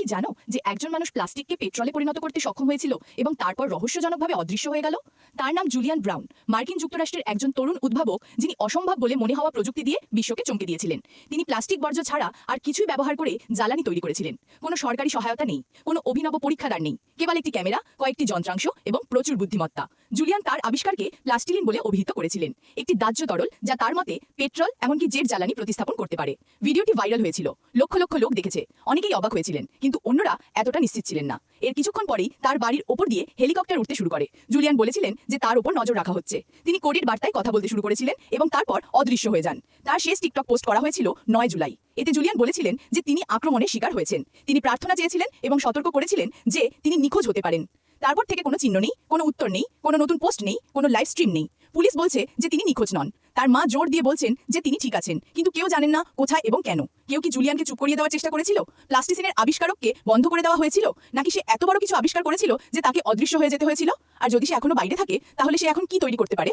কি জানো যে একজন মানুষ প্লাস্টিককে পেট্রোলে পরিণত করতে সক্ষম হয়েছিল এবং তারপর রহস্যজনকভাবে অদৃশ্য হয়ে গেল? তার নাম জুলিয়ান ব্রাউন, মার্কিন যুক্তরাষ্ট্রের একজন তরুণ উদ্ভাবক যিনি অসম্ভব বলে মনে হওয়া প্রযুক্তি দিয়ে বিশ্বকে চমকে দিয়েছিলেন। তিনি প্লাস্টিক বর্জ্য ছাড়া আর কিছুই ব্যবহার করে জ্বালানি তৈরি করেছিলেন। কোনো সরকারি সহায়তা নেই, কোনো অভিনব পরীক্ষাগার নেই, কেবল একটি ক্যামেরা, কয়েকটি যন্ত্রাংশ এবং প্রচুর বুদ্ধিমত্তা। জুলিয়ান তার আবিষ্কারকে প্লাস্টিলিন বলে অভিহিত করেছিলেন, একটি দাহ্য তরল যা তার মতে পেট্রোল এমনকি জেট জ্বালানি প্রতিস্থাপন করতে পারে। ভিডিওটি ভাইরাল হয়েছিল, লক্ষ লক্ষ লোক দেখেছে, অনেকেই অবাক হয়েছিলেন, কিন্তু অন্যরা এতটা নিশ্চিত ছিলেন না। এর কিছুক্ষণ পরেই তার বাড়ির ওপর দিয়ে হেলিকপ্টার উঠতে শুরু করে। জুলিয়ান বলেছিলেন যে তার উপর নজর রাখা হচ্ছে। তিনি কোডের বার্তায় কথা বলতে শুরু করেছিলেন এবং তারপর অদৃশ্য হয়ে যান। তার শেষ টিকটক পোস্ট করা হয়েছিল 9 জুলাই। এতে জুলিয়ান বলেছিলেন যে তিনি আক্রমণের শিকার হয়েছেন। তিনি প্রার্থনা চেয়েছিলেন এবং সতর্ক করেছিলেন যে তিনি নিখোঁজ হতে পারেন। তারপর থেকে কোনো চিহ্ন নেই, কোনো উত্তর নেই, কোনো নতুন পোস্ট নেই, কোনো লাইভ স্ট্রিম নেই। পুলিশ বলছে যে তিনি নিখোঁজ নন। তার মা জোর দিয়ে বলছেন যে তিনি ঠিক আছেন, কিন্তু কেউ জানেন না কোথায় এবং কেন। কেউ কি জুলিয়ানকে চুপ করিয়ে দেওয়ার চেষ্টা করেছিল? প্লাস্টিসিনের আবিষ্কারককে বন্ধ করে দেওয়া হয়েছিল, নাকি সে এত বড় কিছু আবিষ্কার করেছিল যে তাকে অদৃশ্য হয়ে যেতে হয়েছিল? আর যদি সে এখনো বাইরে থাকে, তাহলে সে এখন কি তৈরি করতে পারে?